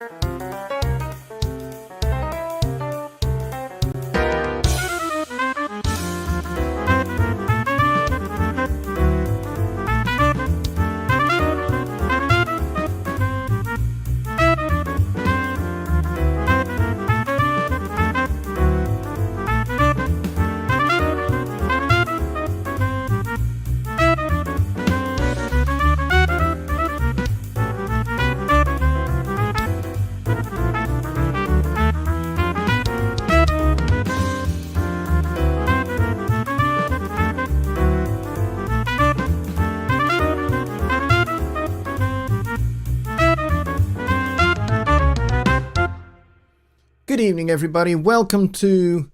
Good evening, everybody. Welcome to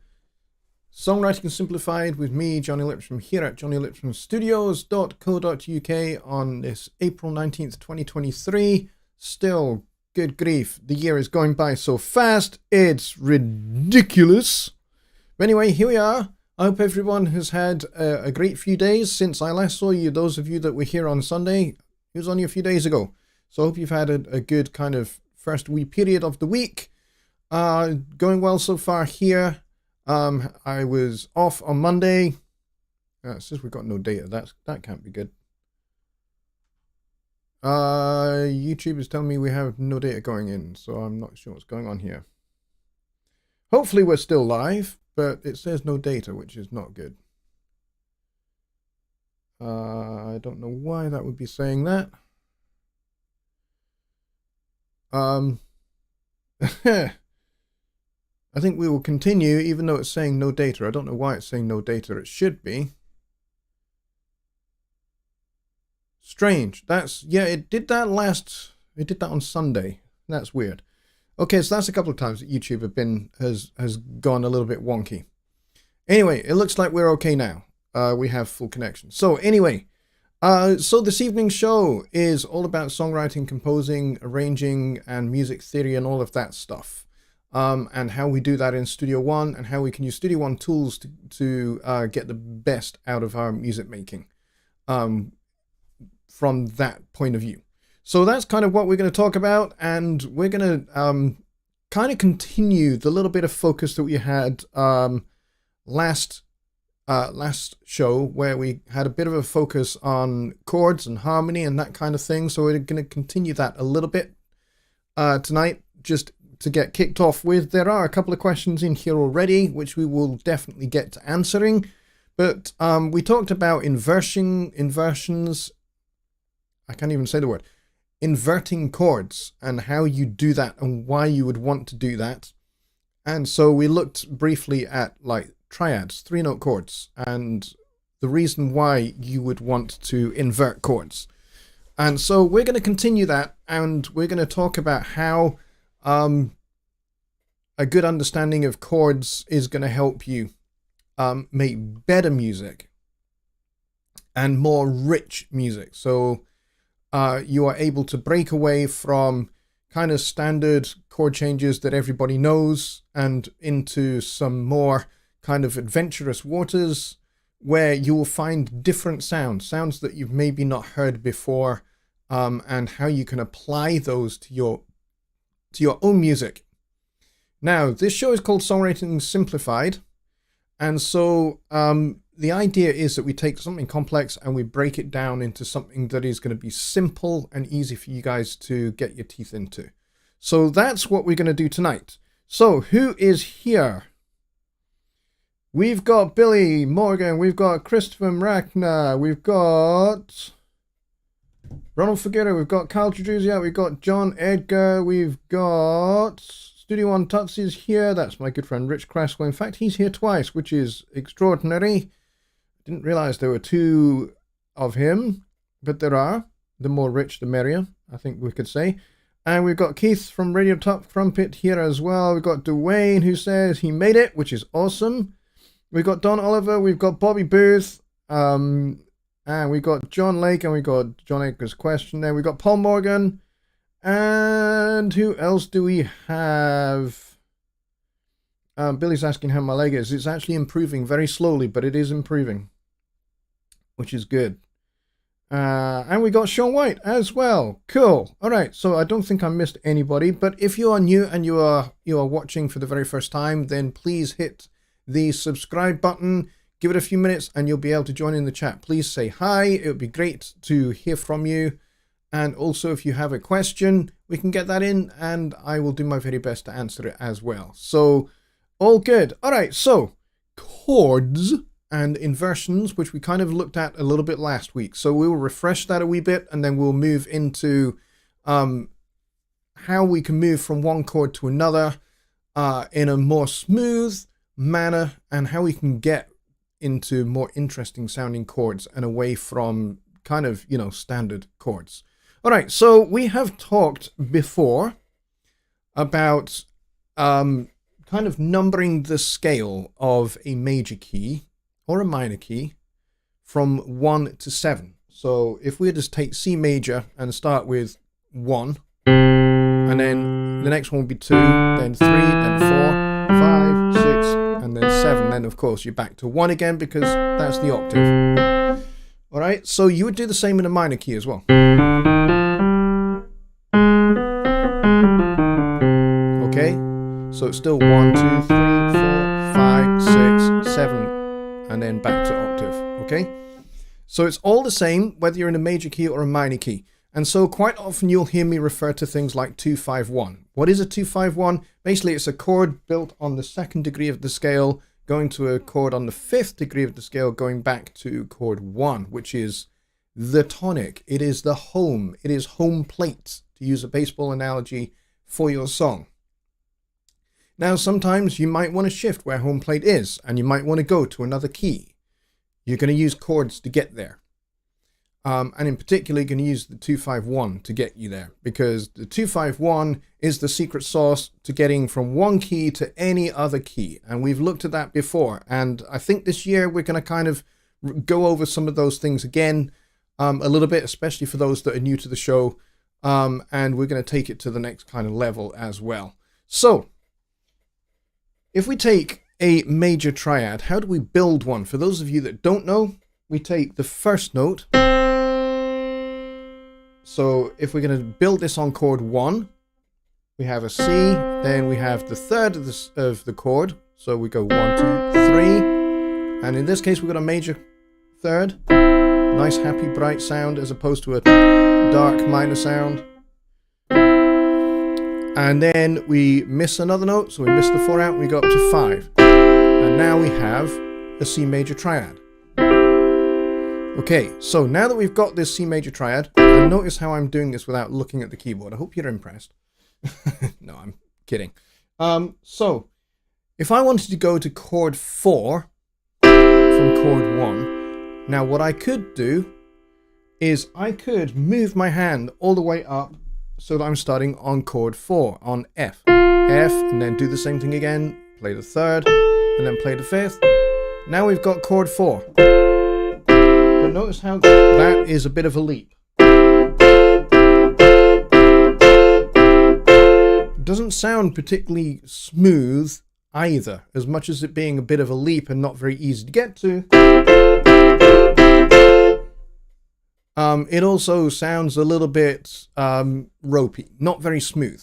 Songwriting Simplified with me, Jonny Lipsham, here at jonnylipshamstudios.co.uk on this April 19th, 2023. Still, good grief, the year is going by so fast, it's ridiculous. But anyway, here we are. I hope everyone has had a great few days since I last saw you. Those of you that were here on Sunday, it was only a few days ago. So I hope you've had a good kind of first wee period of the week. Going well so far here. I was off on Monday. It says we've got no data. That can't be good. YouTube is telling me we have no data going in, so I'm not sure what's going on here. Hopefully we're still live, but it says no data, which is not good. I don't know why that would be saying that. I think we will continue, even though it's saying no data. I don't know why it's saying no data. It should be. Strange. Yeah, it did that on Sunday. That's weird. Okay, so that's a couple of times that YouTube has gone a little bit wonky. Anyway, it looks like we're okay now. We have full connection. So anyway, so this evening's show is all about songwriting, composing, arranging, and music theory and all of that stuff. And how we do that in Studio One, and how we can use Studio One tools to get the best out of our music making from that point of view. So that's kind of what we're going to talk about, and we're going to kind of continue the little bit of focus that we had last show, where we had a bit of a focus on chords and harmony and that kind of thing. So we're going to continue that a little bit tonight, just to get kicked off with. There are a couple of questions in here already, which we will definitely get to answering. But we talked about inversions. I can't even say the word. Inverting chords and how you do that and why you would want to do that. And so we looked briefly at like triads, 3-note chords, and the reason why you would want to invert chords. And so we're going to continue that, and we're going to talk about how a good understanding of chords is going to help you make better music and more rich music. So you are able to break away from kind of standard chord changes that everybody knows and into some more kind of adventurous waters where you will find different sounds that you've maybe not heard before, and how you can apply those to your own music. Now, this show is called Songwriting Simplified, and so the idea is that we take something complex and we break it down into something that is going to be simple and easy for you guys to get your teeth into. So that's what we're going to do tonight. So who is here? We've got Billy Morgan, we've got Christopher Mrackner, we've got Ronald Figueroa, we've got Carl Truduzia, we've got John Edgar, we've got Studio One Tuts is here. That's my good friend Rich Cresswell. In fact, he's here twice, which is extraordinary. Didn't realize there were two of him, but there are. The more rich, the merrier, I think we could say. And we've got Keith from Radio Top Trumpet here as well. We've got Dwayne, who says he made it, which is awesome. We've got Don Oliver, we've got Bobby Booth, and we've got John Lake, and we've got John Edgar's question there. We've got Paul Morgan, and who else do we have? Billy's asking how my leg is. It's actually improving very slowly, but it is improving, which is good. And we got Sean White as well. Cool. All right. So I don't think I missed anybody, but if you are new and you are watching for the very first time, then please hit the subscribe button. Give it a few minutes and you'll be able to join in the chat. Please say hi. It would be great to hear from you. And also, if you have a question, we can get that in and I will do my very best to answer it as well. So, all good. All right, so chords and inversions, which we kind of looked at a little bit last week. So we'll refresh that a wee bit and then we'll move into how we can move from one chord to another in a more smooth manner and how we can get into more interesting sounding chords and away from kind of, standard chords. All right, so we have talked before about kind of numbering the scale of a major key or a minor key from 1 to 7. So if we just take C major and start with 1, and then the next one will be 2, then 3, then 4, 5, 6, and then 7. Then, of course, you're back to 1 again because that's the octave. All right, so you would do the same in a minor key as well. Okay, so it's still 1, 2, 3, 4, 5, 6, 7, and then back to octave. Okay, so it's all the same whether you're in a major key or a minor key. And so quite often you'll hear me refer to things like 2-5-1. What is a 2-5-1? Basically, it's a chord built on the 2nd degree of the scale, going to a chord on the 5th degree of the scale, going back to chord 1, which is the tonic. It is the home. It is home plate, to use a baseball analogy, for your song. Now, sometimes you might want to shift where home plate is, and you might want to go to another key. You're going to use chords to get there. And in particular, you're going to use the 2-5-1 to get you there, because the 2-5-1 is the secret sauce to getting from one key to any other key. And we've looked at that before. And I think this year we're going to kind of go over some of those things again a little bit, especially for those that are new to the show. And we're going to take it to the next kind of level as well. So if we take a major triad, how do we build one? For those of you that don't know, we take the first note. So if we're going to build this on chord 1, we have a C, then we have the 3rd of the chord. So we go 1, 2, 3. And in this case, we've got a major 3rd. Nice, happy, bright sound as opposed to a dark minor sound. And then we miss another note. So we miss the 4 out and we go up to 5. And now we have a C major triad. Okay, so now that we've got this C major triad, and notice how I'm doing this without looking at the keyboard. I hope you're impressed. No, I'm kidding. So if I wanted to go to chord 4 from chord 1, now what I could do is I could move my hand all the way up so that I'm starting on chord 4, on F. F, and then do the same thing again, play the 3rd, and then play the 5th. Now we've got chord 4. But notice how that is a bit of a leap. It doesn't sound particularly smooth either, as much as it being a bit of a leap and not very easy to get to. It also sounds a little bit ropey, not very smooth.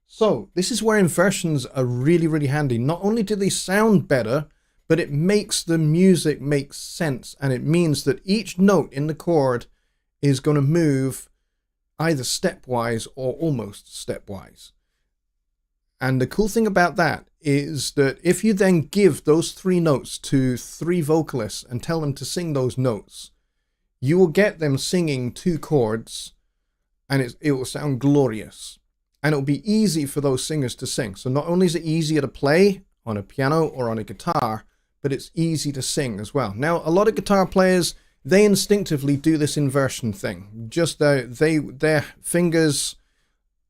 So this is where inversions are really, really handy. Not only do they sound better, but it makes the music make sense, and it means that each note in the chord is going to move either stepwise or almost stepwise. And the cool thing about that is that if you then give those 3 notes to 3 vocalists and tell them to sing those notes, you will get them singing 2 chords, and it will sound glorious. And it'll be easy for those singers to sing. So not only is it easier to play on a piano or on a guitar, but it's easy to sing as well. Now, a lot of guitar players, they instinctively do this inversion thing. Just their fingers,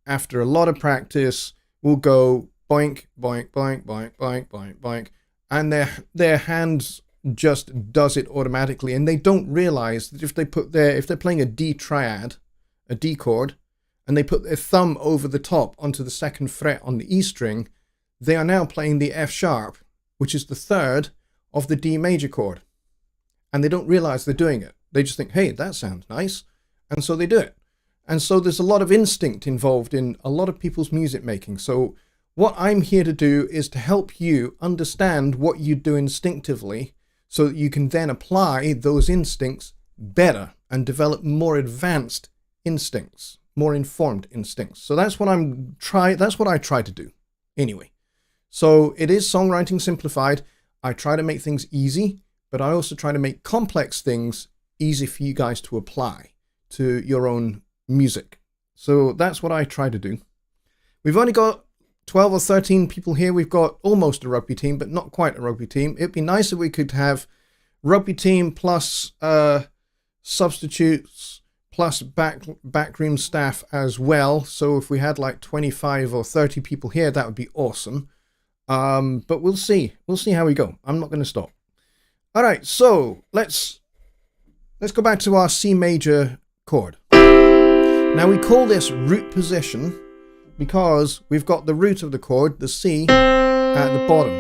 after a lot of practice, will go boink, boink, boink, boink, boink, boink, boink, and their hands just does it automatically, and they don't realize that if they're playing a D triad, a D chord, and they put their thumb over the top onto the 2nd fret on the E string, they are now playing the F sharp, which is the 3rd of the D major chord. And they don't realize they're doing it. They just think, hey, that sounds nice. And so they do it. And so there's a lot of instinct involved in a lot of people's music making. So what I'm here to do is to help you understand what you do instinctively so that you can then apply those instincts better and develop more advanced instincts, more informed instincts. So that's what I try to do anyway. So it is Songwriting Simplified. I try to make things easy, but I also try to make complex things easy for you guys to apply to your own music. So that's what I try to do. We've only got 12 or 13 people here. We've got almost a rugby team, but not quite a rugby team. It'd be nice if we could have rugby team plus substitutes plus backroom staff as well. So if we had like 25 or 30 people here, that would be awesome. But we'll see. We'll see how we go. I'm not going to stop. All right, so let's go back to our C major chord. Now we call this root position because we've got the root of the chord, the C, at the bottom.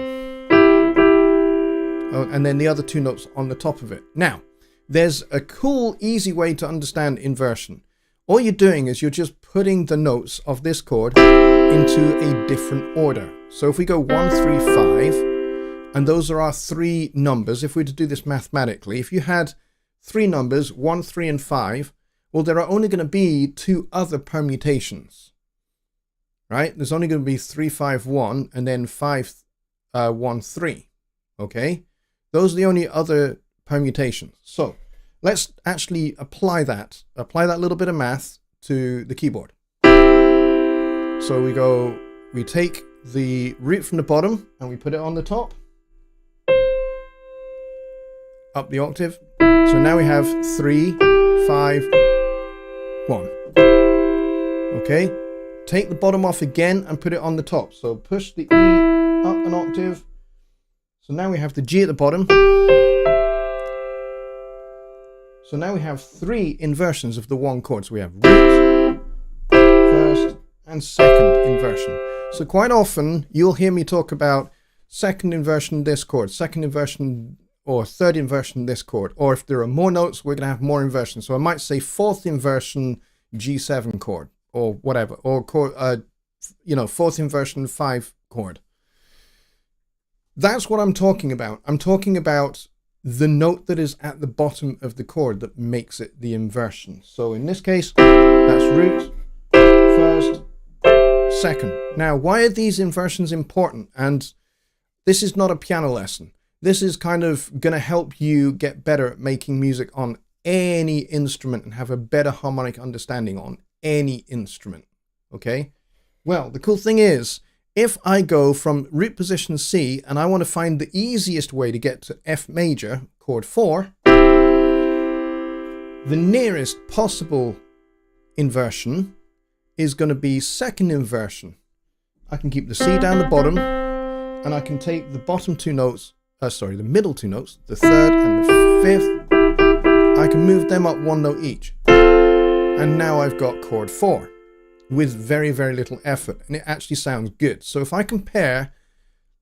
Oh, and then the other two notes on the top of it. Now, there's a cool, easy way to understand inversion. All you're doing is you're just putting the notes of this chord into a different order. So if we go 1, 3, 5, and those are our three numbers, if we were to do this mathematically, if you had three numbers, 1, 3, and 5, well, there are only going to be two other permutations, right? There's only going to be 3, 5, 1, and then 5, 1, 3, okay? Those are the only other permutations. So let's actually apply that little bit of math to the keyboard. So we take the root from the bottom and we put it on the top, up the octave. So now we have 3, 5, 1. Okay, take the bottom off again and put it on the top. So push the E up an octave. So now we have the G at the bottom. So now we have three inversions of the one chord. So we have root, first, and second inversion. So quite often you'll hear me talk about second inversion this chord, second inversion or third inversion this chord, or if there are more notes, we're going to have more inversions. So I might say fourth inversion G7 chord, or whatever, or chord, fourth inversion 5 chord. That's what I'm talking about. I'm talking about the note that is at the bottom of the chord that makes it the inversion. So in this case, that's root, first, second. Now, why are these inversions important? And this is not a piano lesson. This is kind of going to help you get better at making music on any instrument and have a better harmonic understanding on any instrument. Okay? Well, the cool thing is, if I go from root position C and I want to find the easiest way to get to F major, chord 4, the nearest possible inversion is going to be second inversion. I can keep the C down the bottom and I can take the bottom two notes, the middle two notes, the third and the fifth. I can move them up one note each. And now I've got chord 4. With very, very little effort, and it actually sounds good. So if I compare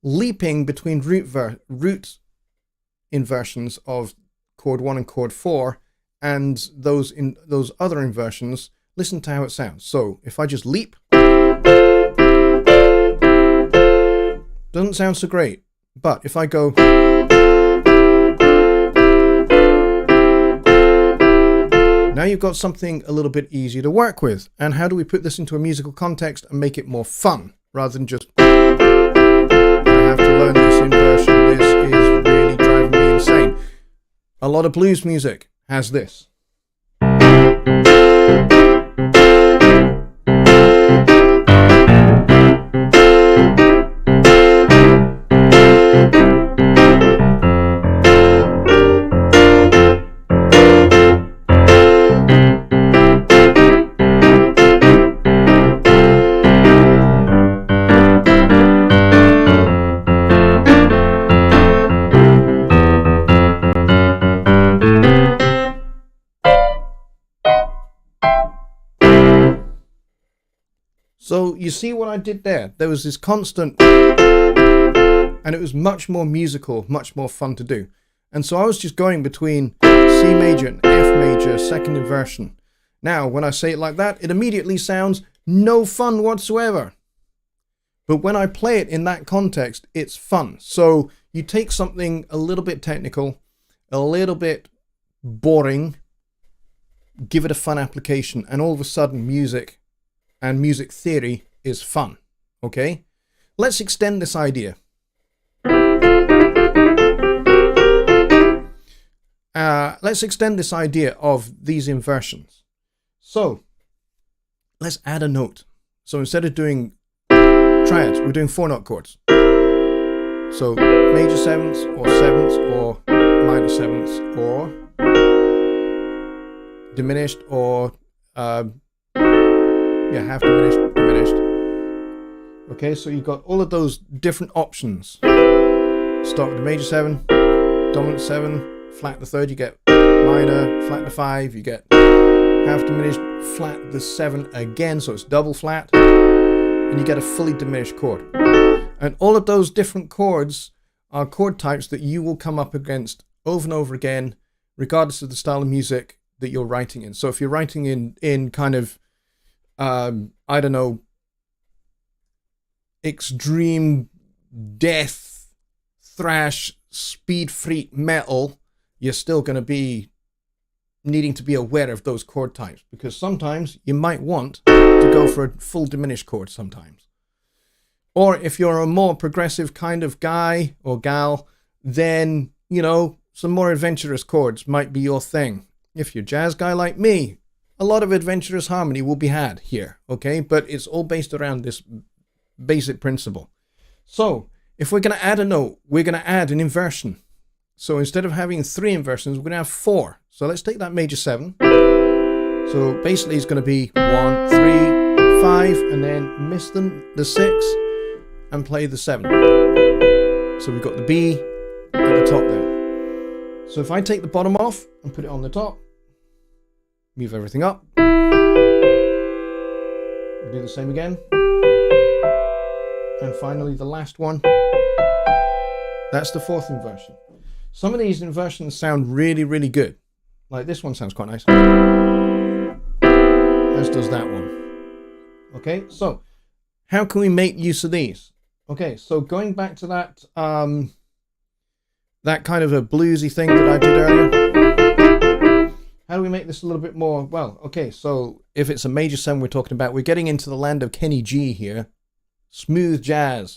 leaping between root inversions of chord 1 and chord 4 and those other inversions, listen to how it sounds. So if I just leap, doesn't sound so great. But if I go, now you've got something a little bit easier to work with. And how do we put this into a musical context and make it more fun rather than just, I have to learn this inversion, this is really driving me insane. A lot of blues music has this. So you see what I did there? There was this constant, and it was much more musical, much more fun to do. And so I was just going between C C major and F major, second inversion. Now, when I say it like that, it immediately sounds no fun whatsoever. But when I play it in that context, it's fun. So you take something a little bit technical, a little bit boring, give it a fun application, and all of a sudden music and music theory is fun. Okay? Let's extend this idea. Let's extend this idea of these inversions. So let's add a note. So instead of doing triads, we're doing 4-note chords. So major sevenths or minor sevenths or diminished or half diminished, diminished. Okay, so you've got all of those different options. Start with the major 7, dominant 7, flat the 3rd, you get minor, flat the 5, you get half diminished, flat the 7 again, so it's double flat, and you get a fully diminished chord. And all of those different chords are chord types that you will come up against over and over again, regardless of the style of music that you're writing in. So if you're writing in kind of, I don't know, extreme death, thrash, speed freak metal, you're still going to be needing to be aware of those chord types, because sometimes you might want to go for a full diminished chord sometimes. Or if you're a more progressive kind of guy or gal, then, you know, some more adventurous chords might be your thing. If you're a jazz guy like me, a lot of adventurous harmony will be had here, okay? But it's all based around this basic principle. So if we're going to add a note, we're going to add an inversion. So instead of having 3 inversions, we're going to have 4. So let's take that major 7. So basically it's going to be 1, 3, 5, and then miss the 6 and play the 7. So we've got the B at the top there. So if I take the bottom off and put it on the top, move everything up, do the same again, and finally the last one, that's the 4th inversion. Some of these inversions sound really, really good. Like this one sounds quite nice. As does that one. Okay, so how can we make use of these? Okay, so going back to that that kind of a bluesy thing that I did earlier, how do we make this a little bit more, well, okay, so if it's a major 7 we're talking about, we're getting into the land of Kenny G here. Smooth jazz.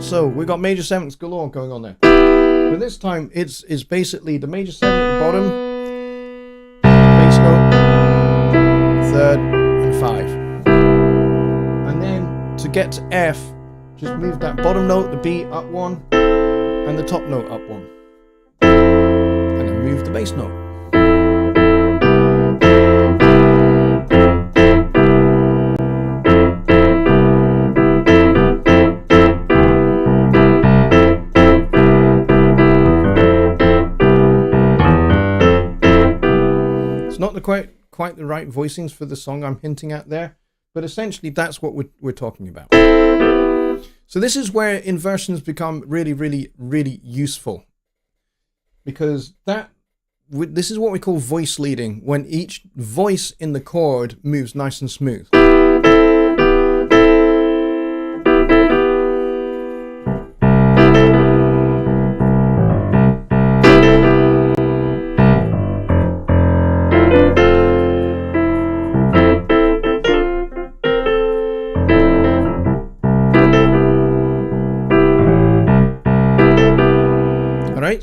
So we've got major 7ths galore going on there. But this time it's basically the major 7 at the bottom, bass note, 3rd and 5. And then to get to F, just move that bottom note, the B, up 1, and the top note up 1. And then move the bass note. Not quite the right voicings for the song I'm hinting at there, but essentially that's what we're talking about. So this is where inversions become really, really, really useful, because this is what we call voice leading, when each voice in the chord moves nice and smooth.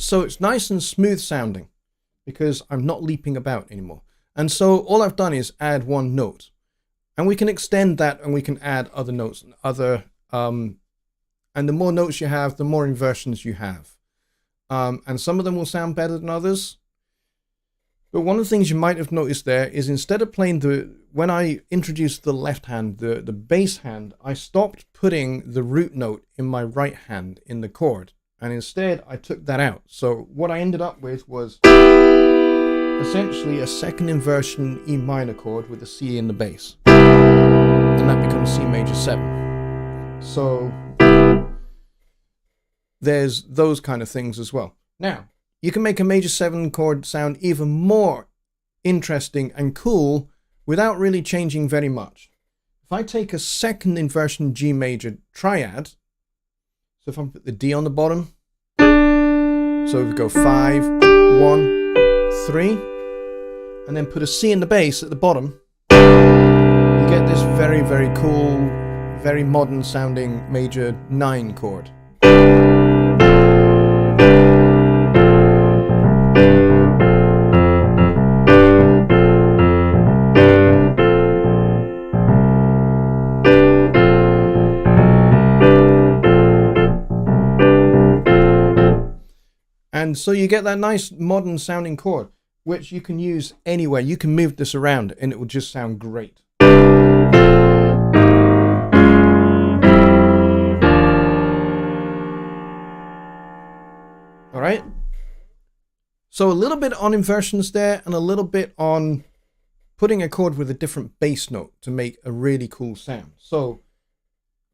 So it's nice and smooth sounding because I'm not leaping about anymore. And so all I've done is add 1 note, and we can extend that and we can add other notes and and the more notes you have, the more inversions you have. And some of them will sound better than others. But one of the things you might have noticed there is instead of playing when I introduced the left hand, the bass hand, I stopped putting the root note in my right hand in the chord. And instead I took that out. So what I ended up with was essentially a second inversion E minor chord with a C in the bass. And that becomes C major 7. So there's those kind of things as well. Now, you can make a major 7 chord sound even more interesting and cool without really changing very much. If I take a second inversion G major triad, so if I put the D on the bottom, so we go 5, 1, 3, and then put a C in the bass at the bottom, you get this very, very cool, very modern sounding major 9 chord. And so you get that nice modern sounding chord, which you can use anywhere. You can move this around and it will just sound great. All right. So a little bit on inversions there and a little bit on putting a chord with a different bass note to make a really cool sound. So,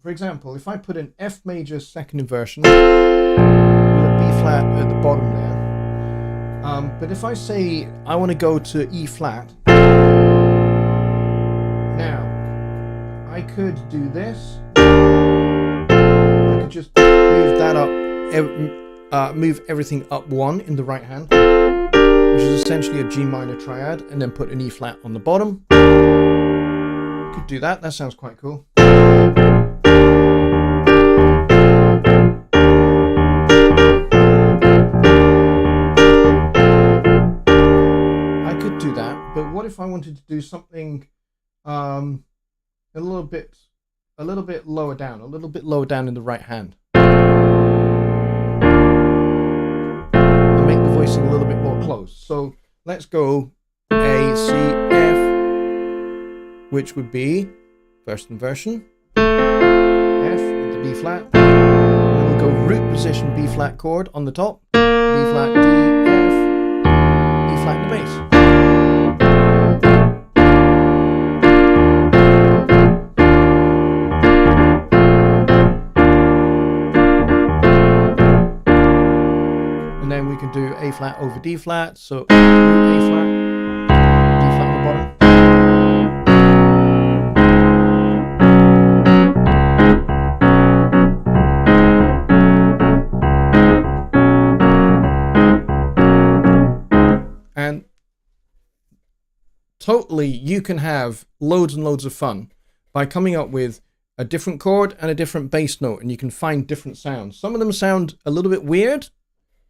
for example, if I put an F major second inversion with a B flat at the bottom there, but if I say I want to go to E flat, now I could do this. I could just move that up, move everything up 1 in the right hand, which is essentially a G minor triad, and then put an E flat on the bottom. Could do that. That sounds quite cool. But what if I wanted to do something a little bit lower down, in the right hand, and make the voicing a little bit more close? So let's go A, C, F, which would be first inversion, F with the B flat, and then we'll go root position B flat chord on the top, B flat, D, F, E flat in the bass. We can do A flat over D flat, so A flat, D flat on the bottom. And totally, you can have loads and loads of fun by coming up with a different chord and a different bass note, and you can find different sounds. Some of them sound a little bit weird,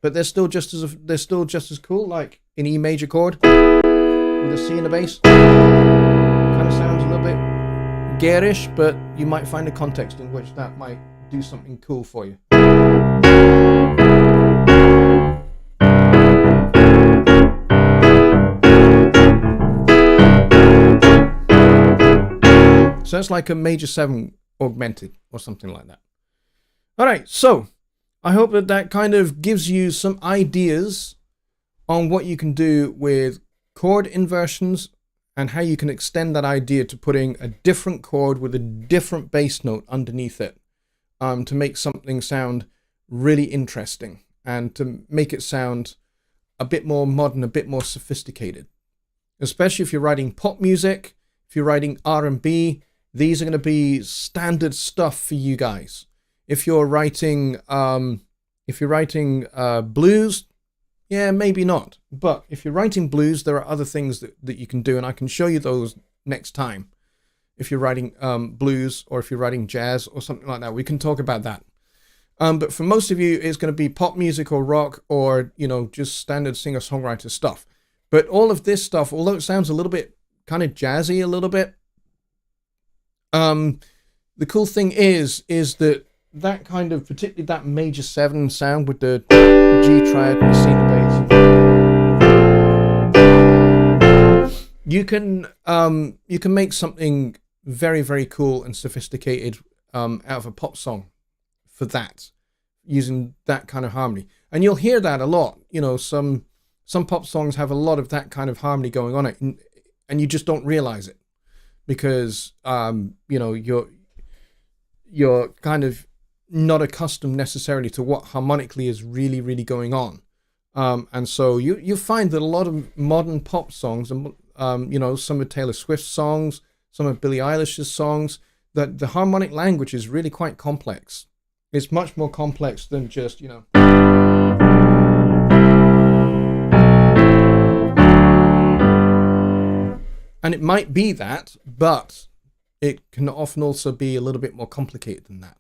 but they're still just as cool, like an E major chord with a C in the bass. Kind of sounds a little bit garish, but you might find a context in which that might do something cool for you. So that's like a major 7 augmented or something like that. All right, so I hope that kind of gives you some ideas on what you can do with chord inversions and how you can extend that idea to putting a different chord with a different bass note underneath it, to make something sound really interesting and to make it sound a bit more modern, a bit more sophisticated. Especially if you're writing pop music, if you're writing R&B, these are going to be standard stuff for you guys. If you're writing blues, yeah, maybe not. But if you're writing blues, there are other things that you can do, and I can show you those next time. If you're writing blues, or if you're writing jazz or something like that, we can talk about that. But for most of you, it's going to be pop music or rock or, just standard singer-songwriter stuff. But all of this stuff, although it sounds a little bit kind of jazzy a little bit, the cool thing is that kind of, particularly that major 7 sound with the G triad and the C in the bass. you can make something very, very cool and sophisticated out of a pop song for that, using that kind of harmony. And you'll hear that a lot. You know, some pop songs have a lot of that kind of harmony going on it, and you just don't realize it because you know, you're kind of not accustomed necessarily to what harmonically is really, really going on. And so you find that a lot of modern pop songs, and you know, some of Taylor Swift's songs, some of Billie Eilish's songs, that the harmonic language is really quite complex. It's much more complex than just, you know. And it might be that, but it can often also be a little bit more complicated than that,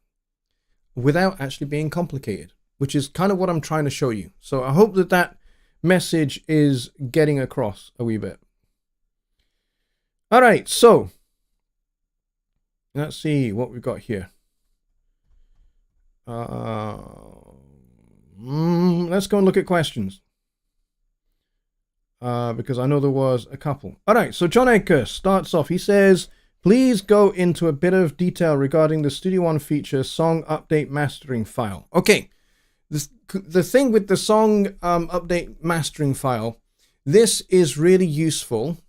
without actually being complicated, which is kind of what I'm trying to show you. So I hope that that message is getting across a wee bit. All right, so let's see what we've got here. Let's go and look at questions. Because I know there was a couple. All right, so John Edgar starts off. He says, please go into a bit of detail regarding the Studio One feature song update mastering file. Okay, the thing with the song update mastering file, this is really useful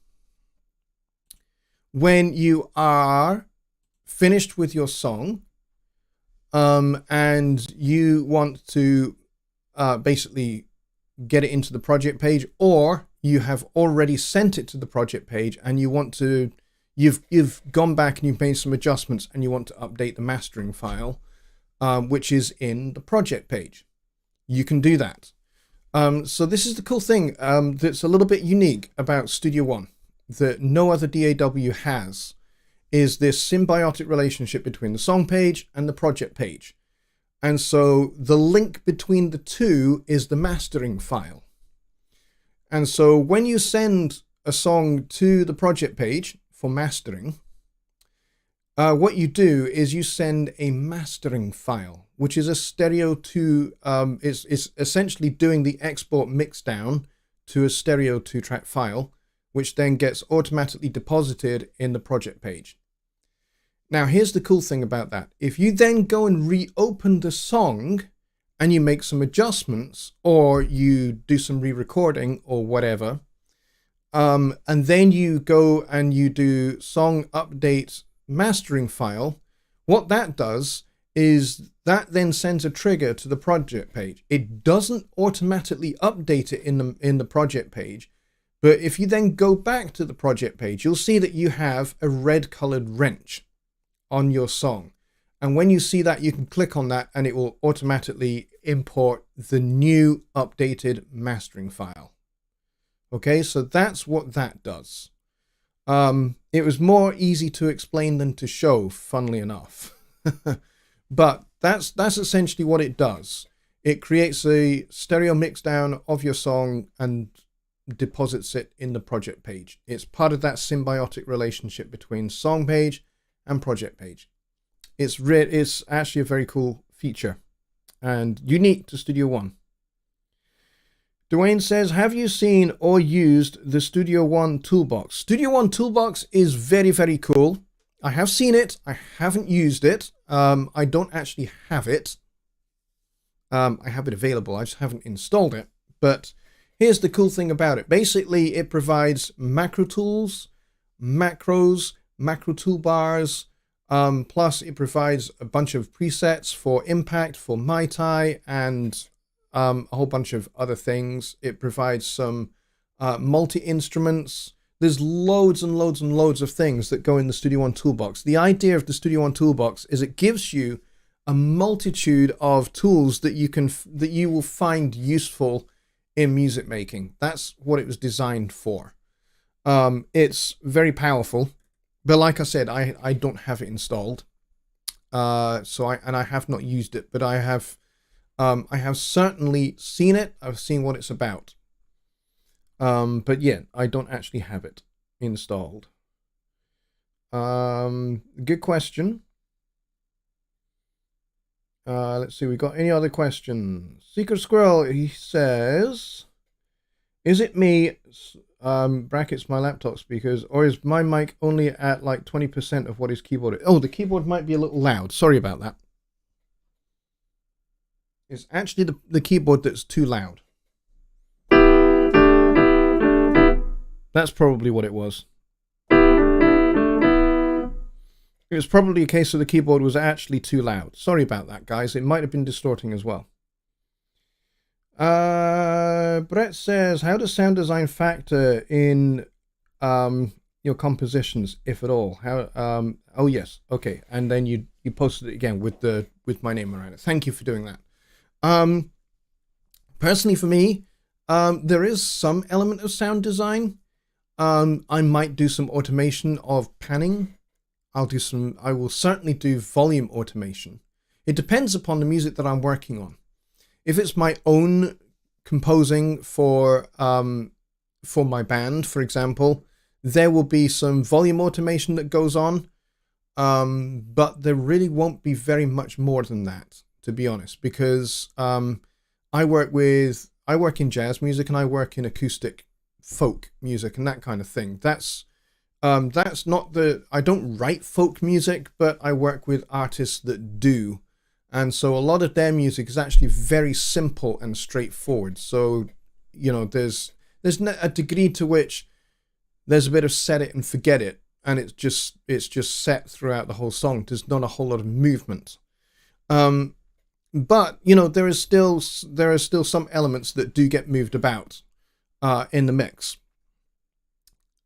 when you are finished with your song and you want to basically get it into the project page, or you have already sent it to the project page and you want to, you've gone back and you've made some adjustments and you want to update the mastering file, which is in the project page. You can do that. So this is the cool thing that's a little bit unique about Studio One that no other DAW has, is this symbiotic relationship between the song page and the project page. And so the link between the two is the mastering file. And so when you send a song to the project page for mastering, what you do is you send a mastering file, which is a stereo to, is essentially doing the export mix down to a stereo 2-track file, which then gets automatically deposited in the project page. Now, here's the cool thing about that. If you then go and reopen the song and you make some adjustments, or you do some re-recording or whatever, and then you go and you do song update mastering file, what that does is that then sends a trigger to the project page. It doesn't automatically update it in the project page, but if you then go back to the project page, you'll see that you have a red colored wrench on your song. And when you see that, you can click on that and it will automatically import the new updated mastering file. Okay, so that's what that does. It was more easy to explain than to show, funnily enough. But that's essentially what it does. It creates a stereo mixdown of your song and deposits it in the project page. It's part of that symbiotic relationship between song page and project page. It's actually a very cool feature and unique to Studio One. Dwayne says, have you seen or used the Studio One toolbox? Studio One toolbox is very, very cool. I have seen it. I haven't used it. I don't actually have it. I have it available. I just haven't installed it. But here's the cool thing about it. Basically, it provides macro tools, macros, macro toolbars, plus it provides a bunch of presets for Impact, for Mai Tai, and a whole bunch of other things. It provides some multi-instruments. There's loads and loads and loads of things that go in the Studio One toolbox. The idea of the Studio One toolbox is it gives you a multitude of tools that you will find useful in music making. That's what it was designed for. It's very powerful, but like I said, I don't have it installed. So I have not used it, but I have certainly seen it. I've seen what it's about. But yeah, I don't actually have it installed. Good question. Let's see, we got any other questions? Secret Squirrel, he says, is it me brackets my laptop speakers, or is my mic only at like 20% of what his keyboard is? Oh, the keyboard might be a little loud. Sorry about that. It's actually the keyboard that's too loud. That's probably what it was. It was probably a case of the keyboard was actually too loud. Sorry about that, guys. It might have been distorting as well. Brett says, how does sound design factor in your compositions, if at all? How? Oh yes, okay. And then you posted it again with my name around it. Thank you for doing that. Personally, for me, there is some element of sound design. I might do some automation of panning. I will certainly do volume automation. It depends upon the music that I'm working on. If it's my own composing for my band, for example, there will be some volume automation that goes on, but there really won't be very much more than that, to be honest, because I work in jazz music and I work in acoustic folk music and that kind of thing. That's not I don't write folk music, but I work with artists that do. And so a lot of their music is actually very simple and straightforward. So, you know, there's a degree to which there's a bit of set it and forget it. And it's just set throughout the whole song. There's not a whole lot of movement. But, you know, there are still some elements that do get moved about in the mix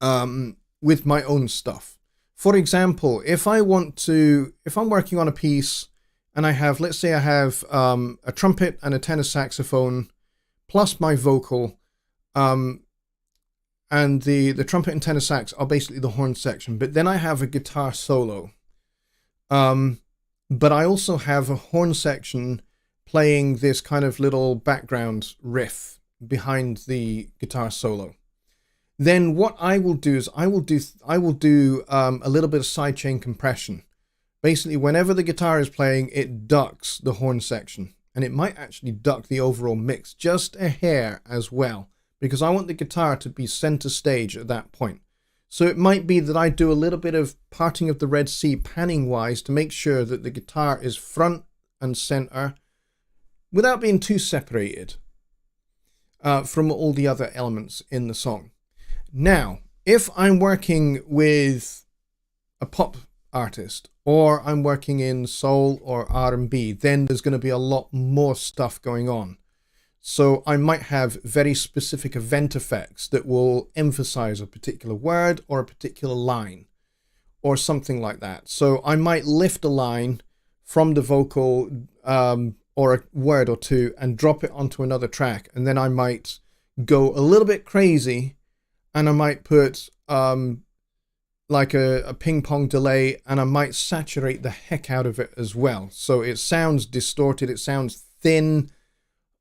with my own stuff. For example, if I'm working on a piece and I have, let's say I have a trumpet and a tenor saxophone plus my vocal, and the trumpet and tenor sax are basically the horn section, but then I have a guitar solo. But I also have a horn section playing this kind of little background riff behind the guitar solo. Then what I will do is I will do a little bit of sidechain compression. Basically, whenever the guitar is playing, it ducks the horn section, and it might actually duck the overall mix just a hair as well, because I want the guitar to be center stage at that point. So it might be that I do a little bit of parting of the Red Sea panning wise to make sure that the guitar is front and center without being too separated from all the other elements in the song. Now, if I'm working with a pop artist or I'm working in soul or R&B, then there's going to be a lot more stuff going on. So I might have very specific event effects that will emphasize a particular word or a particular line or something like that. So I might lift a line from the vocal or a word or two and drop it onto another track. And then I might go a little bit crazy and I might put like a ping pong delay, and I might saturate the heck out of it as well. So it sounds distorted, it sounds thin.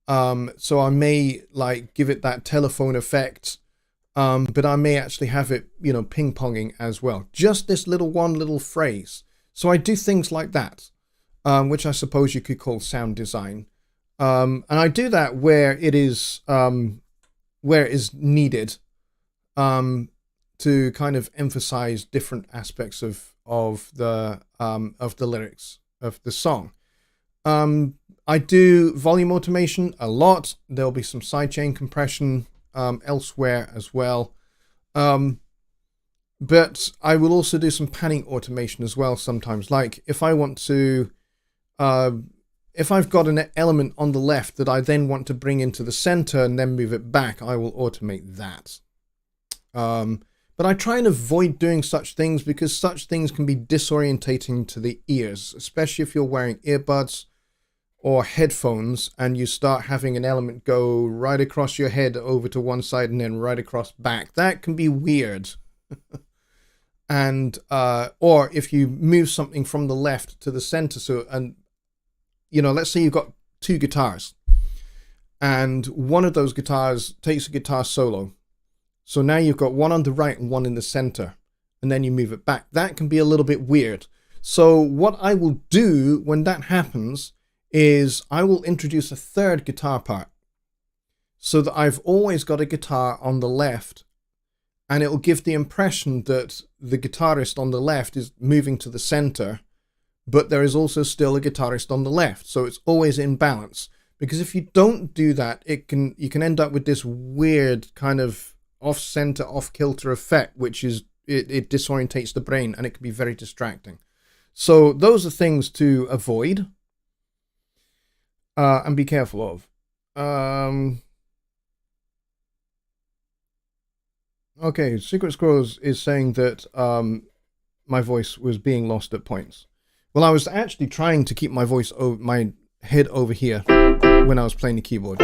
So I may like give it that telephone effect, but I may actually have it, you know, ping ponging as well. Just this one little phrase. So I do things like that, which I suppose you could call sound design. And I do that where it is needed, to kind of emphasize different aspects of the lyrics of the song. I do volume automation a lot. There'll be some sidechain compression elsewhere as well. But I will also do some panning automation as well sometimes. Like if I want to, if I've got an element on the left that I then want to bring into the center and then move it back, I will automate that. But I try and avoid doing such things because such things can be disorientating to the ears, especially if you're wearing earbuds or headphones and you start having an element go right across your head over to one side and then right across back. That can be weird. And or if you move something from the left to the center, so, and you know, let's say you've got two guitars and one of those guitars takes a guitar solo. So now you've got one on the right and one in the center, and then you move it back. That can be a little bit weird. So what I will do when that happens is I will introduce a third guitar part so that I've always got a guitar on the left and it'll give the impression that the guitarist on the left is moving to the center, but there is also still a guitarist on the left. So it's always in balance. Because if you don't do that, you can end up with this weird kind of off-center, off-kilter effect, which is it disorientates the brain, and it can be very distracting. So those are things to avoid and be careful of. Okay, Secret Scrolls is saying that my voice was being lost at points. Well, I was actually trying to keep my voice my head over here when I was playing the keyboard.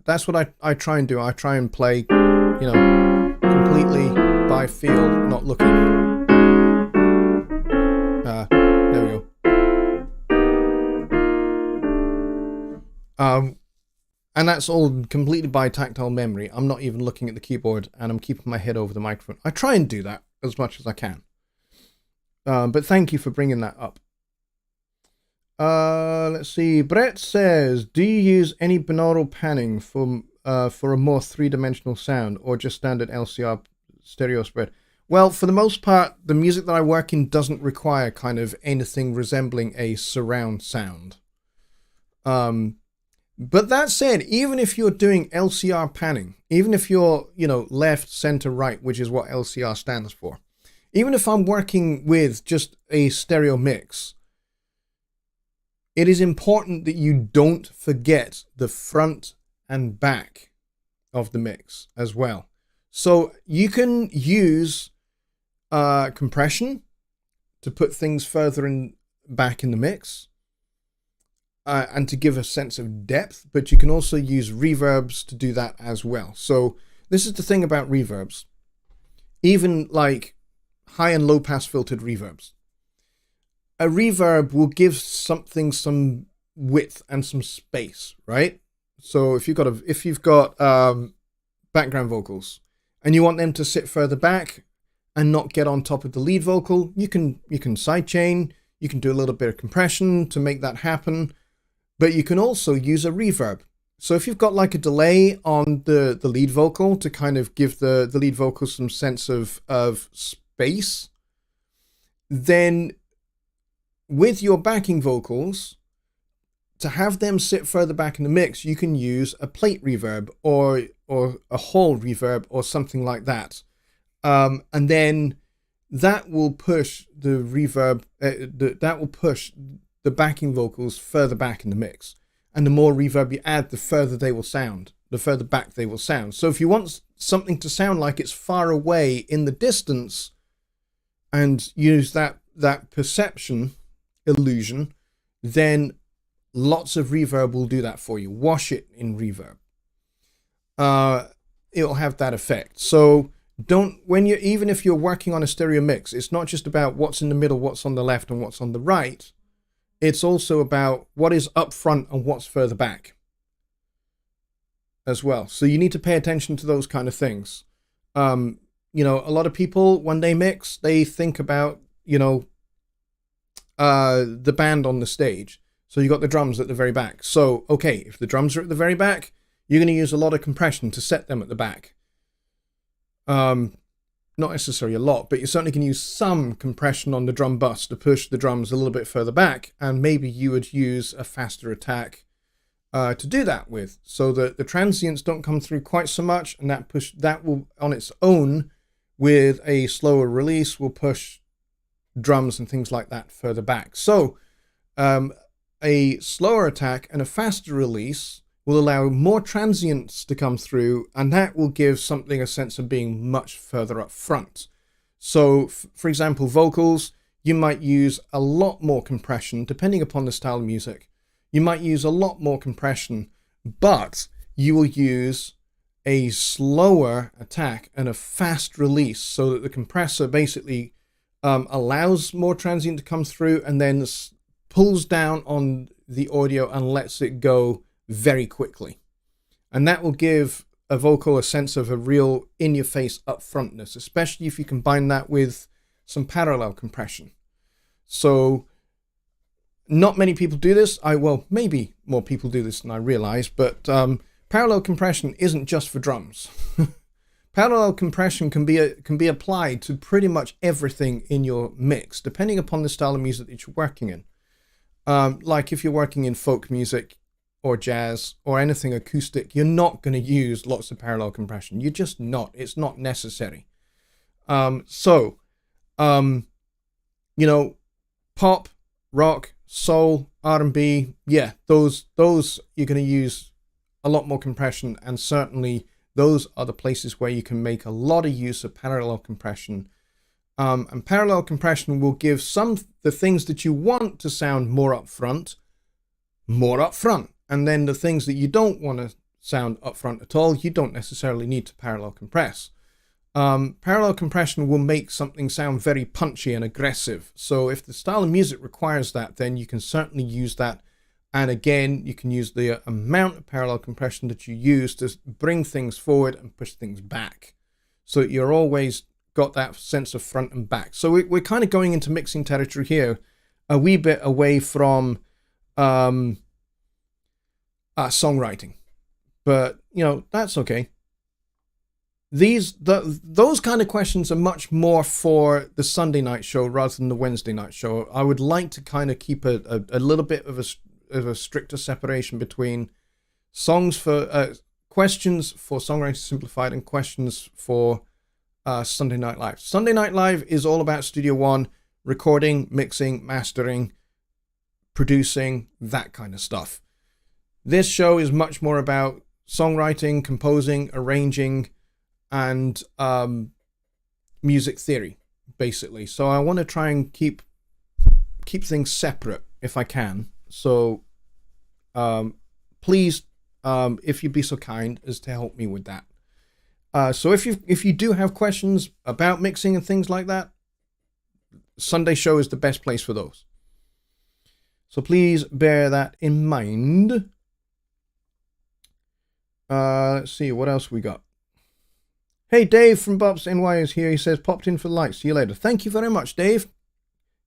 That's what I try and do. I try and play, completely by feel, not looking. There we go. And that's all completely by tactile memory. I'm not even looking at the keyboard, and I'm keeping my head over the microphone. I try and do that as much as I can. But thank you for bringing that up. Let's see. Brett says, do you use any binaural panning for a more three-dimensional sound, or just standard LCR stereo spread? Well, for the most part, the music that I work in doesn't require kind of anything resembling a surround sound. But that said, even if you're doing LCR panning, even if you're, left, center, right, which is what LCR stands for, even if I'm working with just a stereo mix, it is important that you don't forget the front and back of the mix as well. So you can use compression to put things further back in the mix. And to give a sense of depth, but you can also use reverbs to do that as well. So this is the thing about reverbs. Even like high and low pass filtered reverbs. A reverb will give something some width and some space, right? So if you've got background vocals and you want them to sit further back and not get on top of the lead vocal, you can sidechain, you can do a little bit of compression to make that happen. But you can also use a reverb. So if you've got like a delay on the lead vocal to kind of give the lead vocal some sense of space, then with your backing vocals, to have them sit further back in the mix, you can use a plate reverb or a hall reverb or something like that. And then that will push the reverb, that will push the backing vocals further back in the mix. And the more reverb you add, the further they will sound, the further back they will sound. So if you want something to sound like it's far away in the distance and use that perception illusion, then lots of reverb will do that for you. Wash it in reverb. It'll have that effect. So even if you're working on a stereo mix, it's not just about what's in the middle, what's on the left and what's on the right. It's also about what is up front and what's further back as well. So you need to pay attention to those kind of things. A lot of people, when they mix, they think about, the band on the stage. So you got the drums at the very back. So, okay, if the drums are at the very back, you're going to use a lot of compression to set them at the back. Not necessarily a lot, but you certainly can use some compression on the drum bus to push the drums a little bit further back, and maybe you would use a faster attack to do that with, so that the transients don't come through quite so much, and that will on its own, with a slower release, will push drums and things like that further back. So a slower attack and a faster release will allow more transients to come through, and that will give something a sense of being much further up front. So, for example, vocals, you might use a lot more compression, depending upon the style of music. You might use a lot more compression, but you will use a slower attack and a fast release, so that the compressor basically allows more transient to come through and then pulls down on the audio and lets it go very quickly. And that will give a vocal a sense of a real in-your-face upfrontness, especially if you combine that with some parallel compression. So not many people do this. Well, maybe more people do this than I realize, but parallel compression isn't just for drums. Parallel compression can be applied to pretty much everything in your mix, depending upon the style of music that you're working in. Like if you're working in folk music or jazz or anything acoustic, you're not going to use lots of parallel compression. You're just not. It's not necessary. Pop, rock, soul, R&B, yeah, those you're going to use a lot more compression, and certainly those are the places where you can make a lot of use of parallel compression. And parallel compression will give the things that you want to sound more upfront. And then the things that you don't want to sound upfront at all, you don't necessarily need to parallel compress. Parallel compression will make something sound very punchy and aggressive. So if the style of music requires that, then you can certainly use that. And again, you can use the amount of parallel compression that you use to bring things forward and push things back. So you're always got that sense of front and back. So we're kind of going into mixing territory here, a wee bit away from songwriting. But, that's okay. Those kind of questions are much more for the Sunday night show rather than the Wednesday night show. I would like to kind of keep a little bit of a stricter separation between questions for Songwriting Simplified and questions for Sunday Night Live. Sunday Night Live is all about Studio One, recording, mixing, mastering, producing, that kind of stuff. This show is much more about songwriting, composing, arranging, and music theory, basically. So I want to try and keep things separate if I can. So please, if you'd be so kind as to help me with that. So if you do have questions about mixing and things like that, Sunday show is the best place for those. So please bear that in mind. Let's see, what else we got? Hey, Dave from Bob's NY is here. He says, popped in for the light. See you later. Thank you very much, Dave.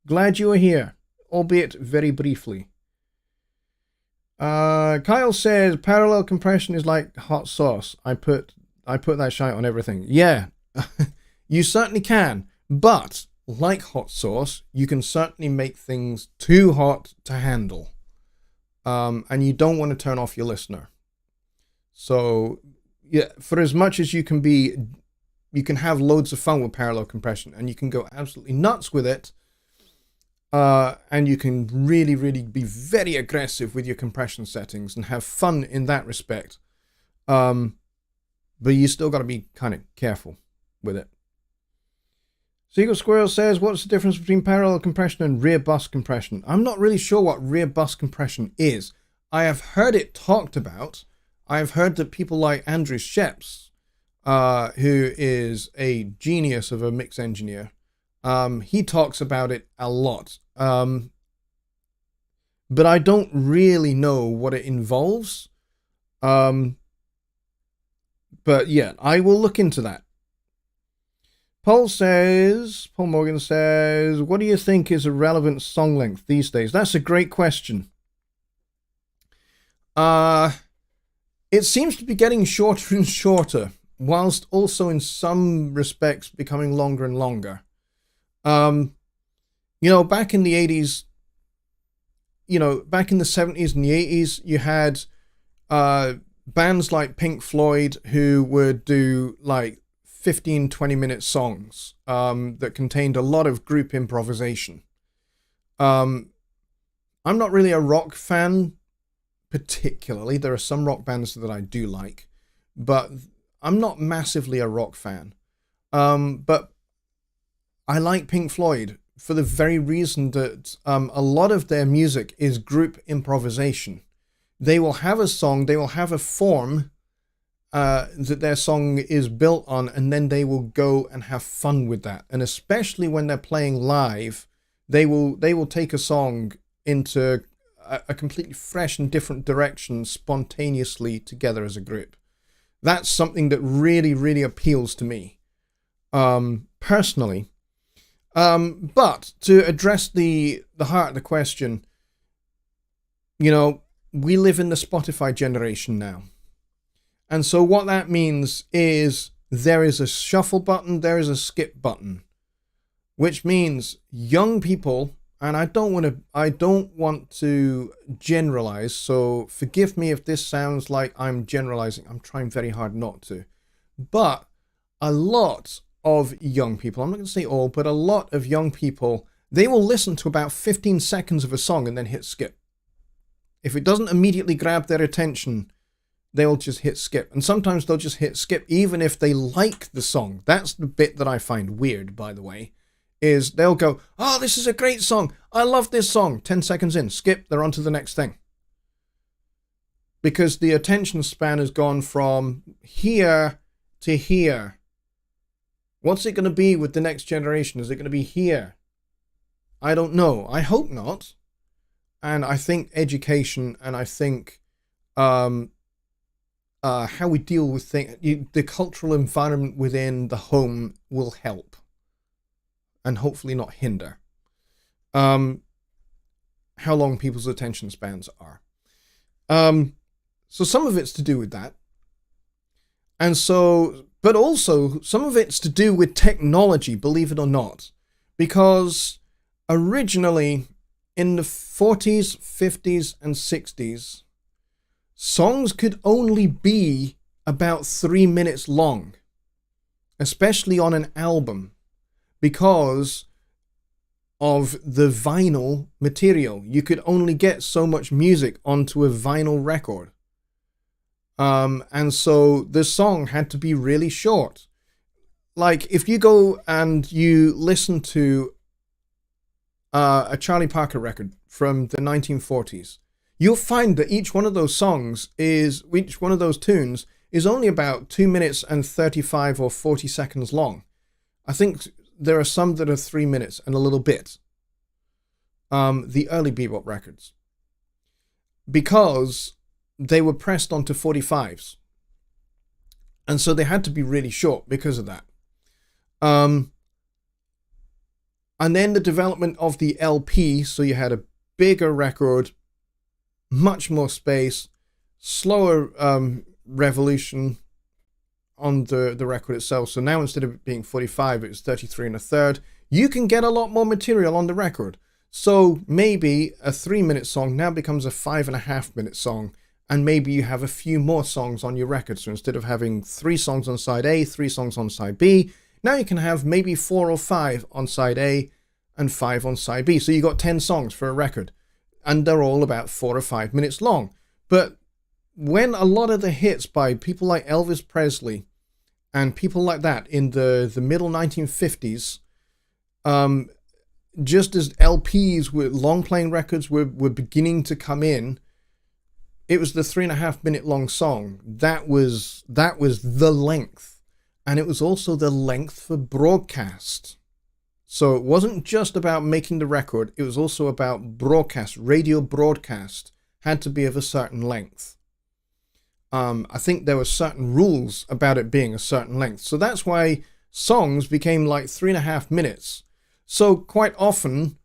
Glad you are here, albeit very briefly. Kyle says, parallel compression is like hot sauce. I put that shite on everything. Yeah, you certainly can. But, like hot sauce, you can certainly make things too hot to handle. And you don't want to turn off your listener. So, yeah, for as much as you can have loads of fun with parallel compression, and you can go absolutely nuts with it, and you can really, really be very aggressive with your compression settings and have fun in that respect. But you still got to be kind of careful with it. Seagull Squirrel says, what's the difference between parallel compression and rear bus compression? I'm not really sure what rear bus compression is. I have heard it talked about. I've heard that people like Andrew Sheps, who is a genius of a mix engineer, he talks about it a lot. But I don't really know what it involves. But yeah, I will look into that. Paul Morgan says, what do you think is a relevant song length these days? That's a great question. It seems to be getting shorter and shorter, whilst also in some respects becoming longer and longer. Back in the 80s, back in the 70s and the 80s, you had bands like Pink Floyd who would do like 15, 20-minute songs that contained a lot of group improvisation. I'm not really a rock fan, particularly. There are some rock bands that I do like, but I'm not massively a rock fan. But I like Pink Floyd for the very reason that a lot of their music is group improvisation. They will have a song, they will have a form that their song is built on, and then they will go and have fun with that. And especially when they're playing live, they will take a song into a completely fresh and different direction spontaneously together as a group. That's something that really, really appeals to me, personally. But to address the heart of the question, we live in the Spotify generation now. And so what that means is there is a shuffle button, there is a skip button, which means young people, and I don't want to generalize, so forgive me if this sounds like I'm generalizing. I'm trying very hard not to. But a lot of young people, I'm not going to say all, but a lot of young people, they will listen to about 15 seconds of a song and then hit skip. If it doesn't immediately grab their attention, they'll just hit skip. And sometimes they'll just hit skip even if they like the song. That's the bit that I find weird, by the way, is they'll go, oh, this is a great song. I love this song. 10 seconds in, skip, they're on to the next thing. Because the attention span has gone from here to here. What's it going to be with the next generation? Is it going to be here? I don't know. I hope not. And I think education and I think how we deal with things, the cultural environment within the home will help and hopefully not hinder how long people's attention spans are. So some of it's to do with that. And so, but also some of it's to do with technology, believe it or not, because originally in the 40s, 50s, and 60s, songs could only be about 3 minutes long, especially on an album, because of the vinyl material. You could only get so much music onto a vinyl record. And so the song had to be really short. Like if you go and you listen to a Charlie Parker record from the 1940s, you'll find that each one of those tunes is only about 2 minutes and 35 or 40 seconds long. I think there are some that are 3 minutes and a little bit. The early bebop records. Because they were pressed onto 45s. And so they had to be really short because of that. And then the development of the LP, so you had a bigger record, much more space, slower revolution on the record itself. So now instead of it being 45, it's 33 1/3. You can get a lot more material on the record. So maybe a 3-minute song now becomes a 5.5-minute song, and maybe you have a few more songs on your record. So instead of having 3 songs on side A, 3 songs on side B, now you can have maybe 4 or 5 on side A and 5 on side B. So you got 10 songs for a record, and they're all about 4 or 5 minutes long. But when a lot of the hits by people like Elvis Presley and people like that in the middle 1950s, just as LPs with long playing records were beginning to come in, it was the 3.5-minute long song. That was the length. And it was also the length for broadcast. So it wasn't just about making the record, it was also about broadcast. Radio broadcast had to be of a certain length. I think there were certain rules about it being a certain length. So that's why songs became like 3.5 minutes. So quite often,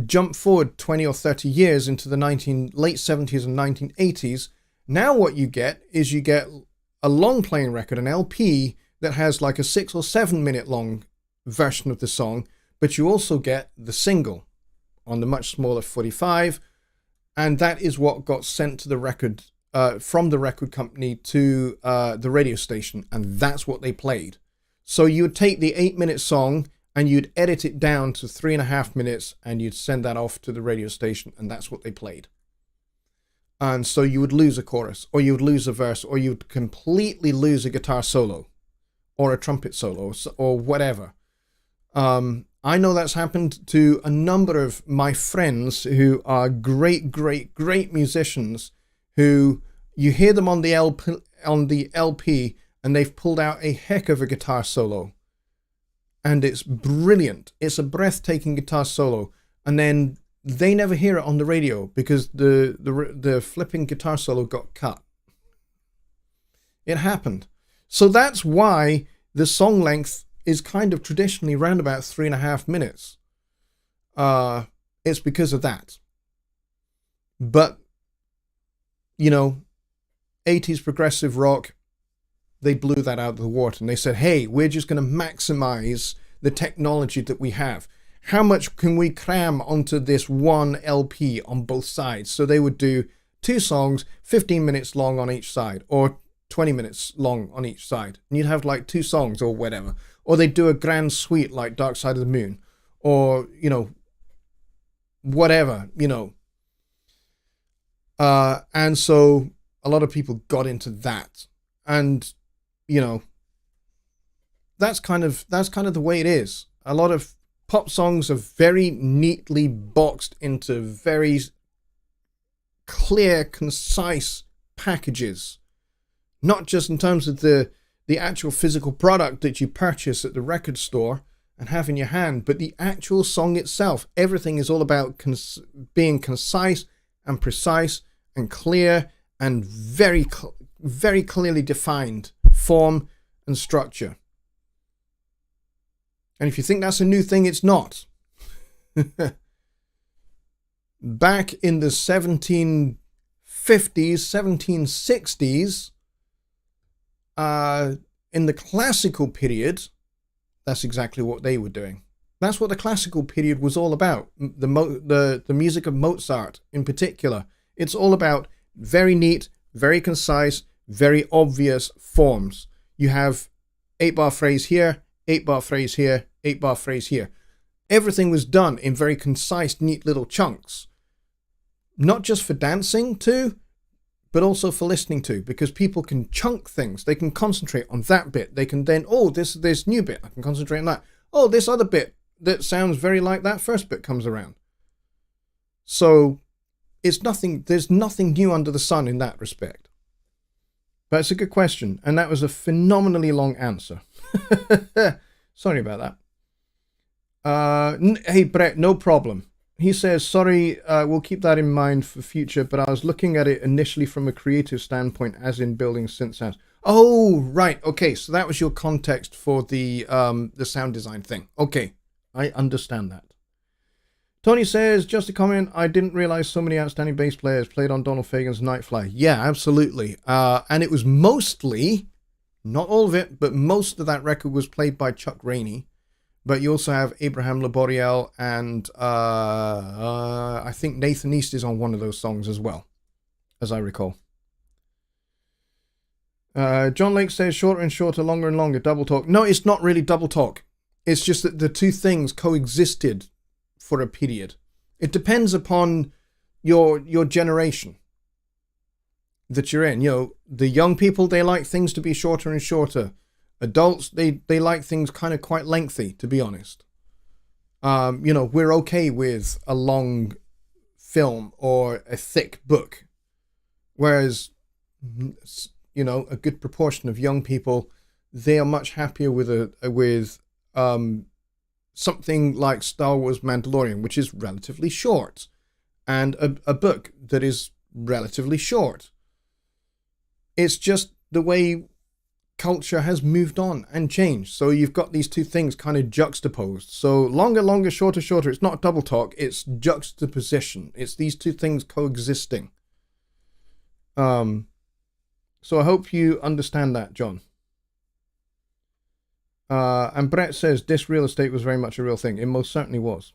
jump forward 20 or 30 years into the late 70s and 1980s, now what you get is you get a long playing record, an LP, that has like a 6 or 7 minute long version of the song, but you also get the single on the much smaller 45, and that is what got sent to the record, from the record company to the radio station, and that's what they played. So you would take the 8-minute song and you'd edit it down to 3.5 minutes, and you'd send that off to the radio station, and that's what they played. And so you would lose a chorus, or you would lose a verse, or you'd completely lose a guitar solo, or a trumpet solo, or whatever. I know that's happened to a number of my friends who are great, great, great musicians, who you hear them on the LP, and they've pulled out a heck of a guitar solo. And it's brilliant. It's a breathtaking guitar solo. And then they never hear it on the radio because the flipping guitar solo got cut. It happened. So that's why the song length is kind of traditionally around about 3.5 minutes. It's because of that. But you know, 80s progressive rock, they blew that out of the water. And they said, hey, we're just going to maximize the technology that we have. How much can we cram onto this one LP on both sides? So they would do 2 songs, 15 minutes long on each side, or 20 minutes long on each side. And you'd have like 2 songs or whatever. Or they'd do a grand suite like Dark Side of the Moon. Or, you know, whatever, you know. And so a lot of people got into that. And, you know, that's kind of the way it is. A lot of pop songs are very neatly boxed into very clear, concise packages. Not just in terms of the actual physical product that you purchase at the record store and have in your hand, but the actual song itself. Everything is all about being concise and precise and clear and very clearly defined form and structure. And if you think that's a new thing, it's not. Back in the 1750s, 1760s, in the classical period, that's exactly what they were doing. That's what the classical period was all about. The music of Mozart in particular. It's all about very neat, very concise, very obvious forms. You have 8-bar phrase here, 8-bar phrase here, 8-bar phrase here. Everything was done in very concise, neat little chunks. Not just for dancing to, but also for listening to, because people can chunk things. They can concentrate on that bit. They can then, oh, this new bit, I can concentrate on that. Oh, this other bit that sounds very like that first bit comes around. So there's nothing new under the sun in that respect. But it's a good question, and that was a phenomenally long answer. Sorry about that. Hey, Brett, no problem. He says, sorry, we'll keep that in mind for future, but I was looking at it initially from a creative standpoint, as in building synth sounds. Oh, right. Okay, so that was your context for the sound design thing. Okay, I understand that. Tony says, just a comment, I didn't realize so many outstanding bass players played on Donald Fagen's Nightfly. Yeah, absolutely. And it was mostly, not all of it, but most of that record was played by Chuck Rainey. But you also have Abraham Laboriel and I think Nathan East is on one of those songs as well, as I recall. John Lake says, shorter and shorter, longer and longer, double talk. No, it's not really double talk. It's just that the two things coexisted for a period. It depends upon your generation that you're in. You know, the young people, they like things to be shorter and shorter. Adults, they like things kind of quite lengthy, to be honest. You know, we're okay with a long film or a thick book. Whereas, you know, a good proportion of young people, they are much happier with something like Star Wars Mandalorian, which is relatively short, and a book that is relatively short. It's just the way culture has moved on and changed. So you've got these two things kind of juxtaposed. So longer, longer, shorter, shorter. It's not double talk. It's juxtaposition. It's these two things coexisting. So I hope you understand that, John. And Brett says, this real estate was very much a real thing. It most certainly was.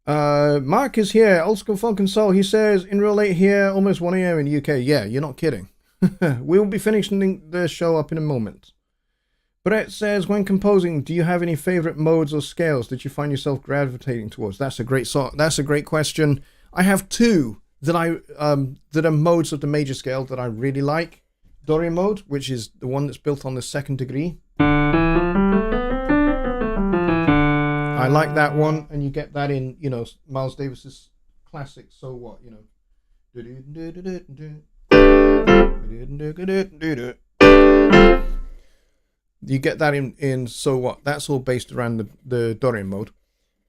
Mark is here. Old School Funk and Soul. He says, in real late here, almost 1 a.m. in the UK. Yeah, you're not kidding. We will be finishing the show up in a moment. Brett says, when composing, do you have any favorite modes or scales that you find yourself gravitating towards? That's a great question. I have two that that are modes of the major scale that I really like. Dorian mode, which is the one that's built on the second degree. I like that one, and you get that in, you know, Miles Davis's classic So What, you know. You get that in So What. That's all based around the Dorian mode.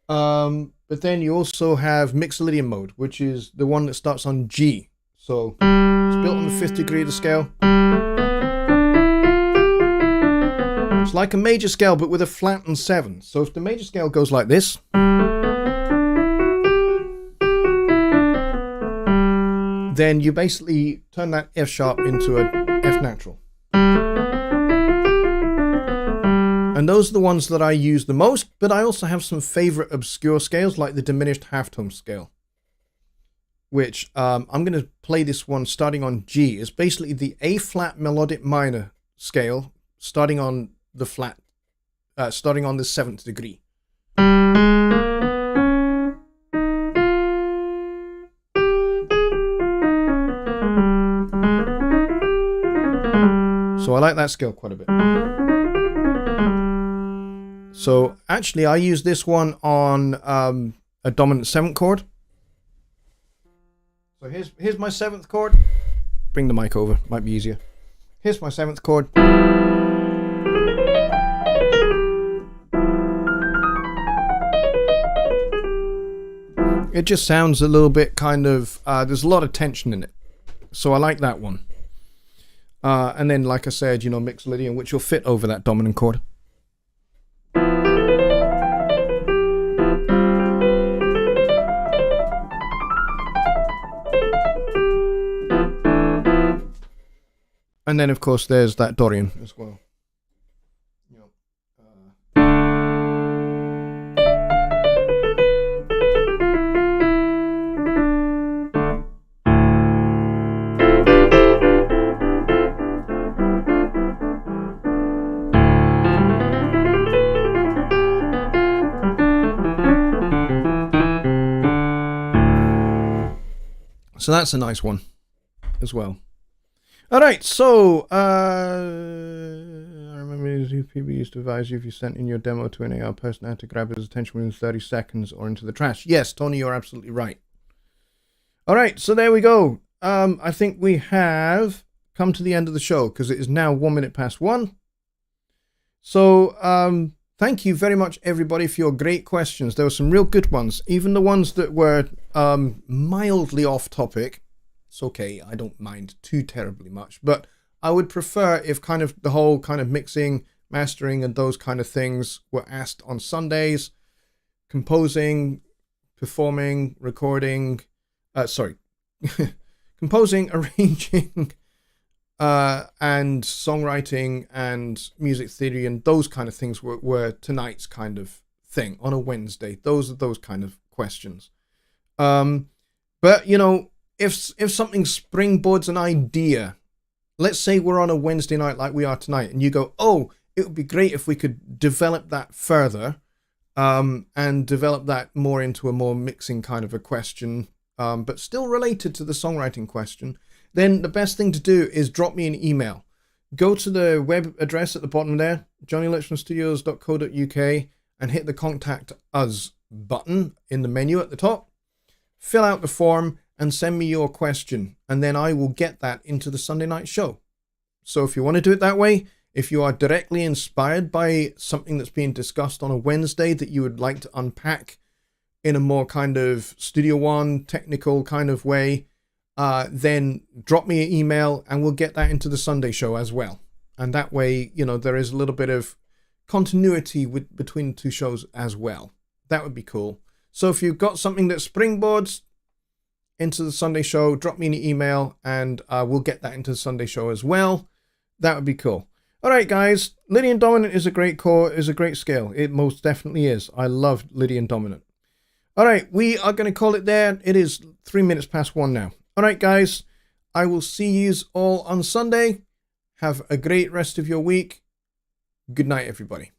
But then you also have Mixolydian mode, which is the one that starts on G. So it's built on the 5th degree of the scale. It's like a major scale, but with a flattened 7. So if the major scale goes like this, then you basically turn that F sharp into a F natural. And those are the ones that I use the most, but I also have some favorite obscure scales like the diminished halftone scale, which I'm going to play this one starting on G. It's basically the A flat melodic minor scale starting on the flat, starting on the 7th degree. So I like that scale quite a bit. So actually I use this one on a dominant 7th chord. So here's my 7th chord. Bring the mic over, might be easier. Here's my 7th chord. It just sounds a little bit kind of, there's a lot of tension in it. So I like that one. And then, like I said, you know, mixed Lydian, which will fit over that dominant chord. And then, of course, there's that Dorian as well. So that's a nice one as well. All right, so I remember people used to advise you if you sent in your demo to an AI person had to grab his attention within 30 seconds or into the trash. Yes, Tony, you're absolutely right. All right, so there we go. I think we have come to the end of the show because it is now 1 minute past 1. So thank you very much, everybody, for your great questions. There were some real good ones, even the ones that were mildly off topic. It's okay, I don't mind too terribly much, but I would prefer if kind of the whole kind of mixing, mastering and those kind of things were asked on Sundays. Composing, performing, recording, composing, arranging, and songwriting and music theory and those kind of things were tonight's kind of thing on a Wednesday. Those are those kind of questions. But, you know, if something springboards an idea, let's say we're on a Wednesday night like we are tonight, and you go, oh, it would be great if we could develop that further, and develop that more into a more mixing kind of a question, but still related to the songwriting question, then the best thing to do is drop me an email. Go to the web address at the bottom there, jonnylipshamstudios.co.uk, and hit the Contact Us button in the menu at the top. Fill out the form and send me your question, and then I will get that into the Sunday night show. So if you want to do it that way, if you are directly inspired by something that's being discussed on a Wednesday that you would like to unpack in a more kind of Studio One technical kind of way, then drop me an email and we'll get that into the Sunday show as well. And that way, you know, there is a little bit of continuity between the two shows as well. That would be cool. So if you've got something that springboards into the Sunday show, drop me an email and we'll get that into the Sunday show as well. That would be cool. All right, guys. Lydian Dominant is a great chord, is a great scale. It most definitely is. I love Lydian Dominant. All right, we are going to call it there. It is 3 minutes past 1 now. All right, guys. I will see you all on Sunday. Have a great rest of your week. Good night, everybody.